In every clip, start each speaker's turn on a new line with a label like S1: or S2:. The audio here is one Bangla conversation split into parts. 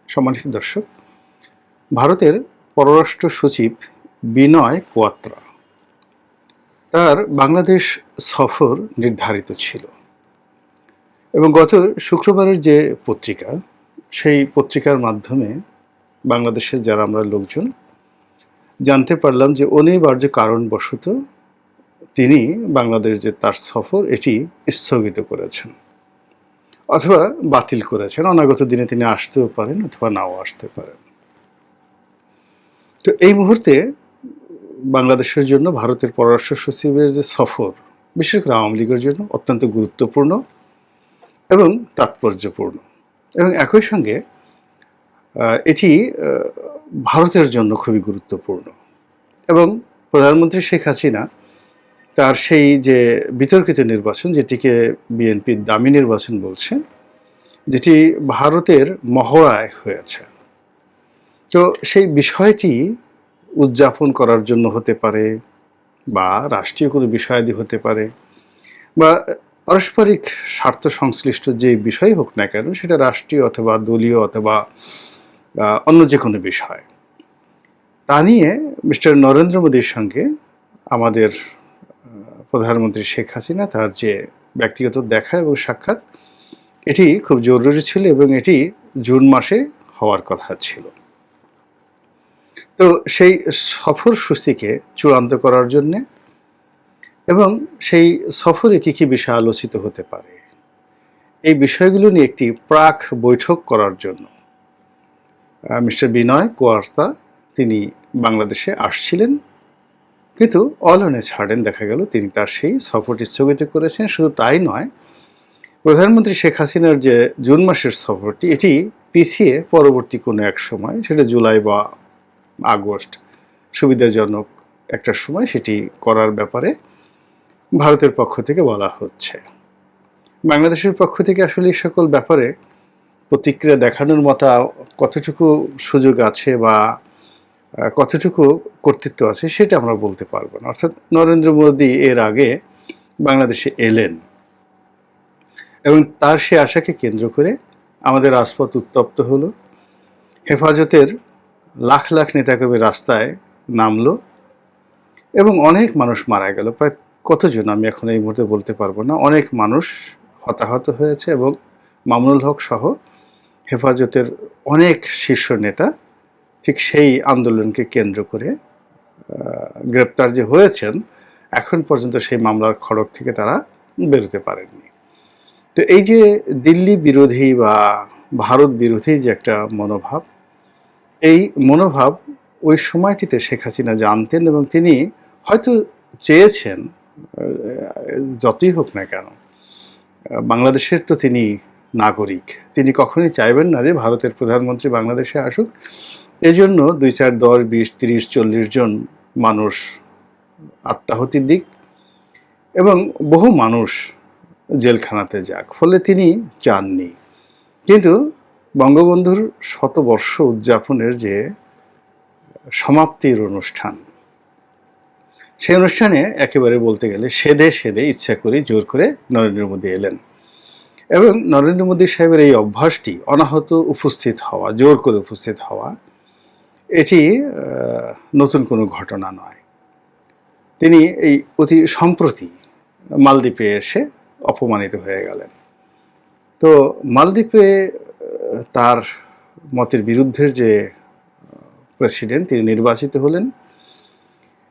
S1: সম্মানিত দর্শক, ভারতের পররাষ্ট্র সচিব বিনয় কোয়াত্রা তার বাংলাদেশ সফর নির্ধারিত ছিল এবং গত শুক্রবারের যে পত্রিকা, সেই পত্রিকার মাধ্যমে বাংলাদেশের যারা আমরা লোকজন জানতে পারলাম যে অনিবার্য কারণবশত তিনি বাংলাদেশ যে তার সফর এটি স্থগিত করেছেন অথবা বাতিল করেছেন। অনাগত দিনে তিনি আসতেও পারেন অথবা নাও আসতে পারেন। তো এই মুহূর্তে বাংলাদেশের জন্য ভারতের পররাষ্ট্র সচিবের যে সফর, বিশেষ করে আওয়ামী লীগের জন্য অত্যন্ত গুরুত্বপূর্ণ এবং তাৎপর্যপূর্ণ, এবং একই সঙ্গে এটি ভারতের জন্য খুবই গুরুত্বপূর্ণ। এবং প্রধানমন্ত্রী শেখ হাসিনা তার সেই যে বিতর্কিত নির্বাচন, যেটিকে বিএনপি দামি নির্বাচন বলছে, যেটি ভারতের মহড়ায় হয়েছে, তো সেই বিষয়টি উদযাপন করার জন্য হতে পারে বা রাষ্ট্রীয় কোনো বিষয়াদি হতে পারে বা পারস্পরিক স্বার্থ সংশ্লিষ্ট যে বিষয় হোক না কেন, সেটা রাষ্ট্রীয় অথবা দলীয় অথবা অন্য যে কোনো বিষয়, তা নিয়ে মিস্টার নরেন্দ্র মোদীর সঙ্গে আমাদের প্রধানমন্ত্রী শেখ হাসিনা তার যে ব্যক্তিগত দেখা এবং সাক্ষাৎ, এটি খুব জরুরি ছিল এবং এটি জুন মাসে হওয়ার কথা ছিল। তো সেই সফর সূচিকে চূড়ান্ত করার জন্যে এবং সেই সফরে কী কী বিষয় আলোচিত হতে পারে, এই বিষয়গুলো নিয়ে একটি প্রাক বৈঠক করার জন্য মিস্টার বিনয় কোয়াত্রা তিনি বাংলাদেশে আসছিলেন, কিন্তু অল অন এ সাডেন দেখা গেল তিনি তার সেই সফরটি স্থগিত করেছেন। শুধু তাই নয়, প্রধানমন্ত্রী শেখ হাসিনার যে জুন মাসের সফরটি, এটি পিছিয়ে পরবর্তী কোনো এক সময়, সেটা জুলাই বা আগস্ট, সুবিধাজনক একটা সময় সেটি করার ব্যাপারে ভারতের পক্ষ থেকে বলা হচ্ছে। বাংলাদেশের পক্ষ থেকে আসলে এই সকল ব্যাপারে প্রতিক্রিয়া দেখানোর মতো কতটুকু সুযোগ আছে বা কতটুকু কর্তৃত্ব আছে সেটা আমরা বলতে পারবো না। অর্থাৎ নরেন্দ্র মোদী এর আগে বাংলাদেশে এলেন এবং তার সে আশাকে কেন্দ্র করে আমাদের রাজপথ উত্তপ্ত হলো, হেফাজতের লাখ লাখ নেতাকর্মী রাস্তায় নামলো এবং অনেক মানুষ মারা গেল। প্রায় কতজন আমি এখন এই মুহূর্তে বলতে পারবো না, অনেক মানুষ হতাহত হয়েছে এবং মামুনুল হক সহ হেফাজতের অনেক শীর্ষ নেতা ঠিক সেই আন্দোলনকে কেন্দ্র করে গ্রেপ্তার যে হয়েছেন, এখন পর্যন্ত সেই মামলার খড়গ থেকে তারা বেরোতে পারেননি। তো এই যে দিল্লি বিরোধী বা ভারত বিরোধী যে একটা মনোভাব, এই মনোভাব ওই সময়টিতে শেখ হাসিনা জানতেন এবং তিনি হয়তো চেয়েছেন যতই হোক না কেন বাংলাদেশের তো তিনি নাগরিক, তিনি কখনোই চাইবেন না যে ভারতের প্রধানমন্ত্রী বাংলাদেশে আসুক, এজন্য 2, 4, 10, 20, 30, 40 জন মানুষ আত্মাহুতি দিক এবং বহু মানুষ জেলখানাতে যাক, ফলে তিনি চাননি। কিন্তু বঙ্গবন্ধুর শতবর্ষ উদযাপনের যে সমাপ্তির অনুষ্ঠান, সেই অনুষ্ঠানে একেবারে বলতে গেলে সেধে সেধে ইচ্ছা করে জোর করে নরেন্দ্র মোদী এলেন এবং নরেন্দ্র মোদী সাহেবের এই অভ্যাসটি অনাহত উপস্থিত হওয়া, জোর করে উপস্থিত হওয়া, এটি নতুন কোনো ঘটনা নয়। তিনি এই অতি সম্প্রতি মালদ্বীপে এসে অপমানিত হয়ে গেলেন। তো মালদ্বীপে তার মতের বিরুদ্ধের যে প্রেসিডেন্ট, তিনি নির্বাচিত হলেন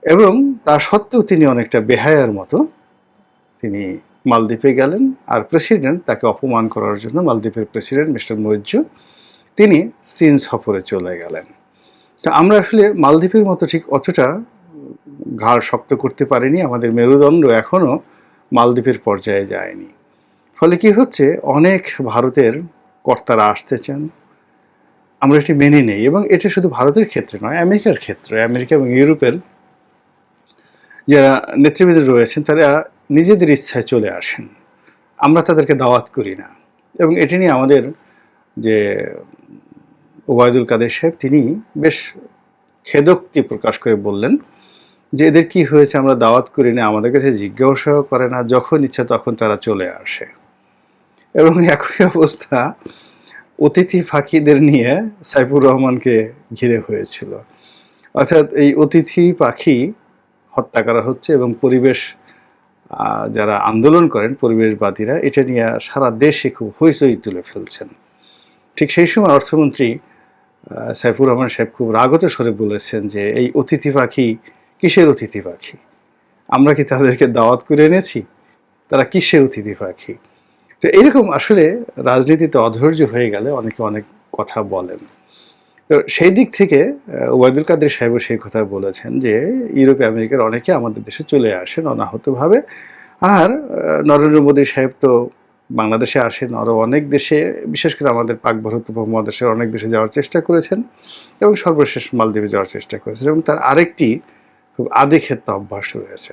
S1: এবং তা সত্ত্বেও তিনি অনেকটা বেহায়ার মতো তিনি মালদ্বীপে গেলেন, আর প্রেসিডেন্ট তাকে অপমান করার জন্য মালদ্বীপের প্রেসিডেন্ট মিস্টার মুইজ্জু তিনি চীন সফরে চলে গেলেন। তো আমরা আসলে মালদ্বীপের মতো ঠিক অতটা ঘাড় শক্ত করতে পারিনি, আমাদের মেরুদণ্ড এখনো মালদ্বীপের পর্যায়ে যায়নি। ফলে কি হচ্ছে, অনেক ভারতের কর্তারা আসতে চান, আমরা এটি মেনে নেই এবং এটা শুধু ভারতের ক্ষেত্রে নয়, আমেরিকার ক্ষেত্রে, আমেরিকা এবং ইউরোপের যারা নেতৃবৃন্দ রয়েছেন তারা নিজেদের ইচ্ছায় চলে আসেন, আমরা তাদেরকে দাওয়াত করি না। এবং এটি নিয়ে আমাদের যে ওবায়দুল কাদের সাহেব, তিনি বেশ খেদোক্তি প্রকাশ করে বললেন যে এদের কি হয়েছে, আমরা দাওয়াত করি না, আমাদের কাছে জিজ্ঞাসাও করে না, যখন ইচ্ছা তখন তারা চলে আসে। এবং একই অবস্থা অতিথি পাখিদের নিয়ে সাইফুর রহমানকে ঘিরে হয়েছিল। অর্থাৎ এই অতিথি পাখি হত্যা করা হচ্ছে এবং পরিবেশ যারা আন্দোলন করেন পরিবেশবাদীরা এটা নিয়ে সারা দেশে খুব হইচই তুলে ফেলছেন। ঠিক সেই সময় অর্থমন্ত্রী সাইফুর রহমান সাহেব খুব রাগত স্বরে বলেছেন যে এই অতিথি পাখি কিসের অতিথি পাখি, আমরা কি তাদেরকে দাওয়াত করে এনেছি, তারা কিসের অতিথি পাখি। তো এরকম আসলে রাজনীতিতে অধৈর্য হয়ে গেলে অনেকে অনেক কথা বলেন। তো সেই দিক থেকে ওবায়দুল কাদের সাহেবও সেই কথা বলেছেন যে ইউরোপ আমেরিকার অনেকে আমাদের দেশে চলে আসেন অনাহতভাবে। আর নরেন্দ্র মোদী সাহেব তো বাংলাদেশে আসেন, আরও অনেক দেশে, বিশেষ করে আমাদের পাক ভারত উপমহাদেশের অনেক দেশে যাওয়ার চেষ্টা করেছেন এবং সর্বশেষ মালদ্বীপে যাওয়ার চেষ্টা করেছেন। এবং তার আরেকটি খুব আদিক্ষেত্য অভ্যাস রয়েছে,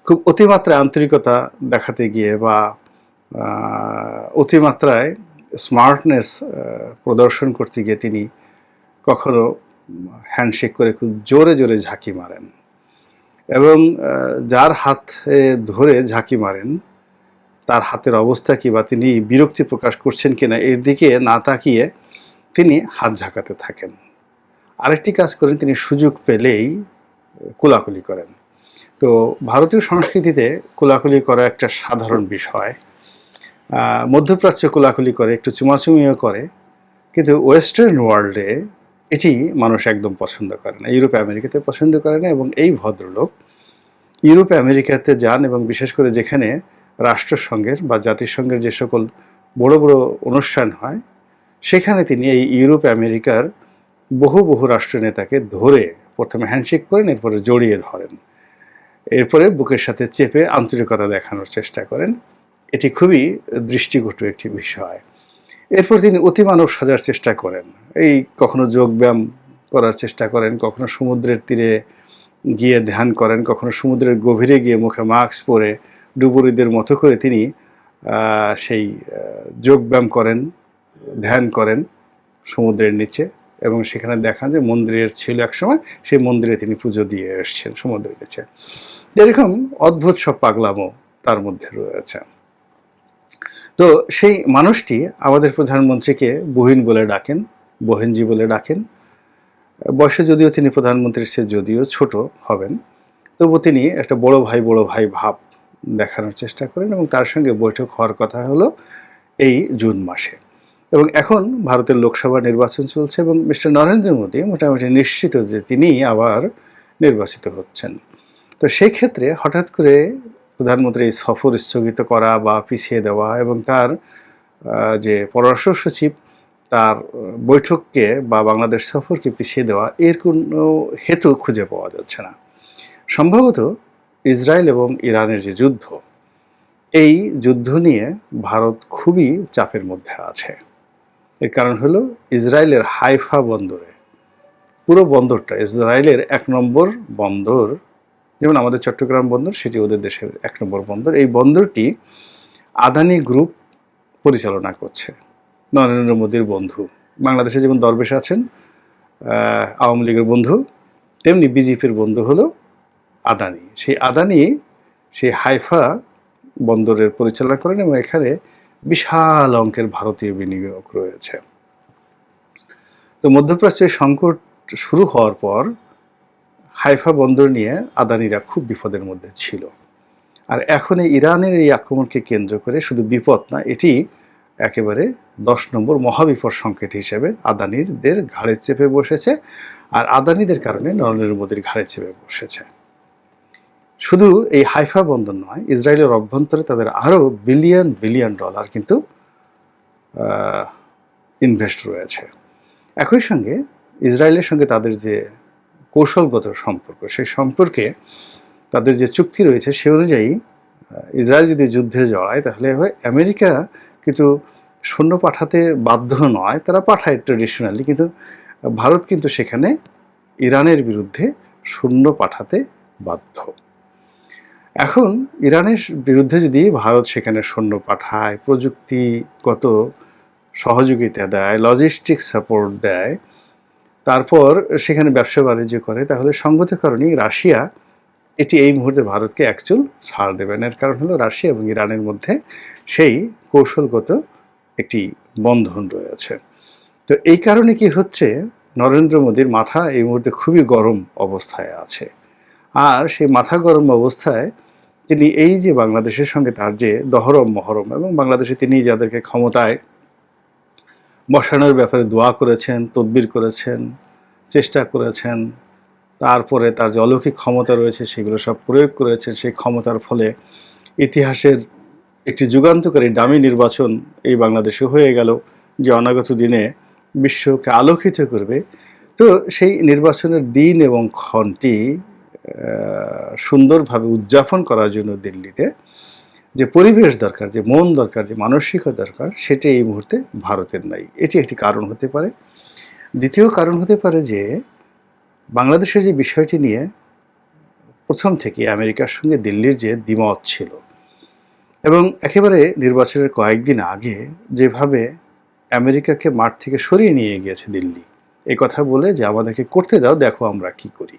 S1: খুব অতিমাত্রায় আন্তরিকতা দেখাতে গিয়ে বা অতিমাত্রায় স্মার্টনেস প্রদর্শন করতে গিয়ে তিনি কখনো হ্যান্ডশেক করে খুব জোরে জোরে ঝাঁকি মারেন এবং যার হাতে ধরে ঝাঁকি মারেন তার হাতের অবস্থা কি বা তিনি বিরক্তি প্রকাশ করছেন কিনা এর দিকে না তাকিয়ে তিনি হাত ঝাঁকাতে থাকেন। আরেকটি কাজ করেন, তিনি সুযোগ পেলেই কোলাকুলি করেন। তো ভারতীয় সংস্কৃতিতে কোলাকুলি করা একটা সাধারণ বিষয়, মধ্যপ্রাচ্য কোলাকুলি করে, একটু চুমাচুমিও করে, কিন্তু ওয়েস্টার্ন ওয়ার্ল্ডে এটি মানুষ একদম পছন্দ করে না, ইউরোপ আমেরিকাতে পছন্দ করে না। এবং এই ভদ্রলোক ইউরোপ আমেরিকাতে যান এবং বিশেষ করে যেখানে রাষ্ট্রসংঘের বা জাতিসংঘের যে সকল বড় বড় অনুষ্ঠান হয় সেখানে তিনি এই ইউরোপ আমেরিকার বহু বহু রাষ্ট্রনেতাকে ধরে প্রথমে হ্যান্ডশেক করেন, এরপরে জড়িয়ে ধরেন, এরপরে বুকের সাথে চেপে আন্তরিকতা দেখানোর চেষ্টা করেন। এটি খুবই দৃষ্টিকটু একটি বিষয়। এরপর তিনি অতিমানব সাজার চেষ্টা করেন, এই কখনো যোগব্যায়াম করার চেষ্টা করেন, কখনো সমুদ্রের তীরে গিয়ে ধ্যান করেন, কখনো সমুদ্রের গভীরে গিয়ে মুখে মাস্ক পরে ডুবুরিদের মতো করে তিনি সেই যোগব্যায়াম করেন, ধ্যান করেন সমুদ্রের নিচে। এবং সেখানে দেখান যে মন্দিরের ছিল একসময়, সেই মন্দিরে তিনি পুজো দিয়ে এসছেন সমুদ্রের নিচে। এরকম অদ্ভুত সব পাগলামো তার মধ্যে রয়েছে। তো সেই মানুষটি আমাদের প্রধানমন্ত্রীকে বহিন বলে ডাকেন, বহেনজি বলে ডাকেন। বয়সে যদিও তিনি প্রধানমন্ত্রীর চেয়ে যদিও ছোট হবেন, তবু তিনি একটা বড় ভাই ভাব দেখানোর চেষ্টা করেন এবং তার সঙ্গে বৈঠক হওয়ার কথা হলো এই জুন মাসে। এবং এখন ভারতের লোকসভা নির্বাচন চলছে এবং মিস্টার নরেন্দ্র মোদী মোটামুটি নিশ্চিত যে তিনি আবার নির্বাচিত হচ্ছেন। তো সেই ক্ষেত্রে হঠাৎ করে প্রধানমন্ত্রী এই সফর স্থগিত করা বা পিছিয়ে দেওয়া এবং তার যে পররাষ্ট্র সচিব তার বৈঠককে বা বাংলাদেশ সফরকে পিছিয়ে দেওয়া, এর কোনো হেতু খুঁজে পাওয়া যাচ্ছে না। সম্ভবত ইসরায়েল এবং ইরানের যে যুদ্ধ, এই যুদ্ধ নিয়ে ভারত খুবই চাপের মধ্যে আছে। এর কারণ হলো ইসরায়েলের হাইফা বন্দরে, পুরো বন্দরটা ইসরায়েলের 1 নম্বর বন্দর, যেমন আমাদের চট্টগ্রাম বন্দর সেটি ওদের দেশের 1 নম্বর বন্দর। এই বন্দরটি আদানি গ্রুপ পরিচালনা করছে, নরেন্দ্র মোদীর বন্ধু। বাংলাদেশে যেমন দরবেশ আছেন আওয়ামী লীগের বন্ধু, তেমনি বিজেপির বন্ধু হলো আদানি। সেই আদানি সেই হাইফা বন্দরের পরিচালনা করেন এবং এখানে বিশাল অঙ্কের ভারতীয় বিনিয়োগ রয়েছে। তো মধ্যপ্রাচ্যের সংকট শুরু হওয়ার পর হাইফা বন্দর নিয়ে আদানিরা খুব বিপদের মধ্যে ছিল। আর এখন এই ইরানের এই আক্রমণকে কেন্দ্র করে শুধু বিপদ না, এটি একেবারে 10 নম্বর মহাবিপদ সংকেত হিসেবে আদানিদের ঘাড়ে চেপে বসেছে। আর আদানিদের কারণে নরেন্দ্র মোদীর ঘাড়ে চেপে বসেছে। শুধু এই হাইফা বন্দর নয়, ইসরায়েলের অভ্যন্তরে তাদের আরও বিলিয়ন বিলিয়ন ডলার কিন্তু ইনভেস্ট রয়েছে। একই সঙ্গে ইসরায়েলের সঙ্গে তাদের যে কৌশলগত সম্পর্ক, সেই সম্পর্কে তাদের যে চুক্তি রয়েছে সে অনুযায়ী ইসরায়েল যদি যুদ্ধে জড়ায় তাহলে আমেরিকা কিন্তু সৈন্য পাঠাতে বাধ্য নয়, তারা পাঠায় ট্রেডিশনালি, কিন্তু ভারত কিন্তু সেখানে ইরানের বিরুদ্ধে সৈন্য পাঠাতে বাধ্য। এখন ইরানের বিরুদ্ধে যদি ভারত সেখানে সৈন্য পাঠায়, প্রযুক্তিগত সহযোগিতা দেয়, লজিস্টিক সাপোর্ট দেয়, তারপর সেখানে ব্যবসা বাণিজ্য করে, তাহলে সঙ্গত কারণেই রাশিয়া এটি এই মুহূর্তে ভারতকে একচুল ছাড় দেবে না। এর কারণ হলো রাশিয়া এবং ইরানের মধ্যে সেই কৌশলগত একটি বন্ধন রয়েছে। তো এই কারণে কি হচ্ছে, নরেন্দ্র মোদীর মাথা এই মুহূর্তে খুবই গরম অবস্থায় আছে। আর সেই মাথা গরম অবস্থায় তিনি এই যে বাংলাদেশের সঙ্গে তার যে দহরম মহরম, এবং বাংলাদেশে তিনি যাদেরকে ক্ষমতায় বসানোর ব্যাপারে দোয়া করেছেন, তদবির করেছেন, চেষ্টা করেছেন, তারপরে তার যে অলৌকিক ক্ষমতা রয়েছে সেগুলো সব প্রয়োগ করেছেন, সেই ক্ষমতার ফলে ইতিহাসের একটি যুগান্তকারী দামি নির্বাচন এই বাংলাদেশে হয়ে গেল, যে অনাগত দিনে বিশ্বকে আলোকিত করবে। তো সেই নির্বাচনের দিন এবং ক্ষণটি সুন্দরভাবে উদযাপন করার জন্য দিল্লিতে যে পরিবেশ দরকার, যে মন দরকার, যে মানসিকতা দরকার, সেটি এই মুহূর্তে ভারতের নাই। এটি একটি কারণ হতে পারে। দ্বিতীয় কারণ হতে পারে যে বাংলাদেশের যে বিষয়টি নিয়ে প্রথম থেকে আমেরিকার সঙ্গে দিল্লির যে দ্বিমত ছিল, এবং একেবারে নির্বাচনের কয়েকদিন আগে যেভাবে আমেরিকাকে মাঠ থেকে সরিয়ে নিয়ে গিয়েছে দিল্লি, এই কথা বলে যে আমাদেরকে করতে দাও, দেখো আমরা কি করি,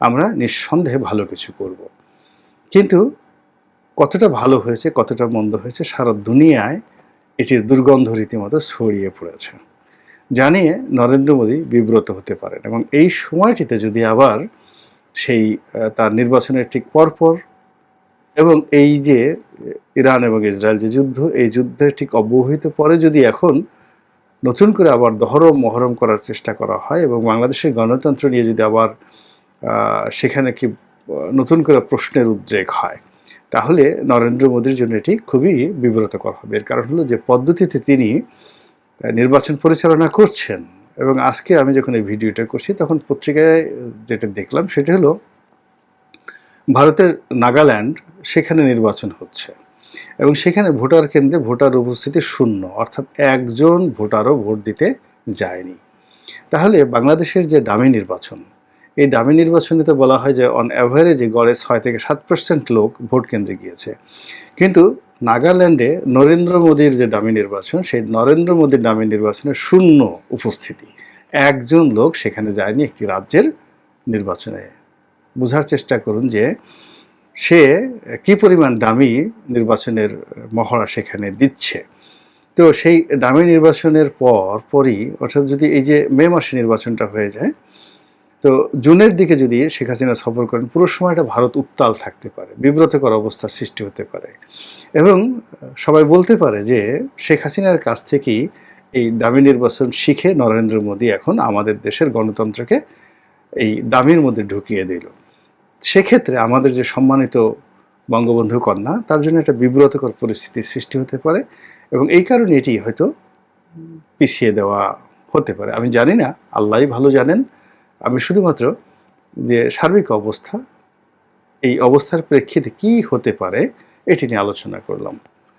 S1: আমরা নিঃসন্দেহে ভালো কিছু করব। কিন্তু কতটা ভালো হয়েছে, কতটা মন্দ হয়েছে, সারা দুনিয়ায় এটির দুর্গন্ধ রীতিমতো ছড়িয়ে পড়েছে। জানিয়ে নরেন্দ্র মোদী বিব্রত হতে পারেন, এবং এই সময়টিতে যদি আবার সেই তার নির্বাচনের ঠিক পরপর, এবং এই যে ইরান এবং ইসরায়েল যে যুদ্ধ, এই যুদ্ধের ঠিক অব্যবহিত পরে যদি এখন নতুন করে আবার দহরম মহরম করার চেষ্টা করা হয়, এবং বাংলাদেশের গণতন্ত্র নিয়ে যদি আবার সেখানে কি নতুন করে প্রশ্নের উদ্রেক হয়, তাহলে নরেন্দ্র মোদীর জন্য এটি খুবই বিব্রতকর হবে। এর কারণ হলো যে পদ্ধতিতে তিনি নির্বাচন পরিচালনা করছেন। এবং আজকে আমি যখন এই ভিডিওটা করছি তখন পত্রিকায় যেটা দেখলাম সেটা হলো ভারতের নাগাল্যান্ড, সেখানে নির্বাচন হচ্ছে এবং সেখানে ভোটার কেন্দ্রে ভোটার উপস্থিতি শূন্য, অর্থাৎ একজন ভোটারও ভোট দিতে যায়নি। তাহলে বাংলাদেশের যে ডামি নির্বাচন, এই ডামি নির্বাচনে তো বলা হয় যে অন অ্যাভারেজে গড়ে 6 থেকে 7% লোক ভোট কেন্দ্রে গিয়েছে, কিন্তু নাগাল্যান্ডে নরেন্দ্র মোদীর যে ডামি নির্বাচন, সেই নরেন্দ্র মোদীর ডামি নির্বাচনে শূন্য উপস্থিতি, একজন লোক সেখানে যায়নি একটি রাজ্যের নির্বাচনে। বোঝার চেষ্টা করুন যে সে কি পরিমাণ দামি নির্বাচনের মহড়া সেখানে দিচ্ছে। তো সেই দামি নির্বাচনের পরই, অর্থাৎ যদি এই যে মে মাসে নির্বাচনটা হয়ে যায়, তো জুনের দিকে যদি শেখ হাসিনা সফর করেন, পুরো সময়টা ভারত উত্তাল থাকতে পারে, বিব্রতকর অবস্থার সৃষ্টি হতে পারে, এবং সবাই বলতে পারে যে শেখ হাসিনার কাছ থেকেই এই দামি নির্বাচন শিখে নরেন্দ্র মোদী এখন আমাদের দেশের গণতন্ত্রকে এই দামির মধ্যে ঢুকিয়ে দিল। সেক্ষেত্রে আমাদের যে সম্মানিত বঙ্গবন্ধু কন্যা, তার জন্য একটা বিব্রতকর পরিস্থিতির সৃষ্টি হতে পারে, এবং এই কারণে এটি হয়তো পিছিয়ে দেওয়া হতে পারে। আমি জানি না, আল্লাহই ভালো জানেন। আমি শুধুমাত্র যে সার্বিক অবস্থা, এই অবস্থার প্রেক্ষিতে কি হতে পারে এটি নিয়ে আলোচনা করলাম।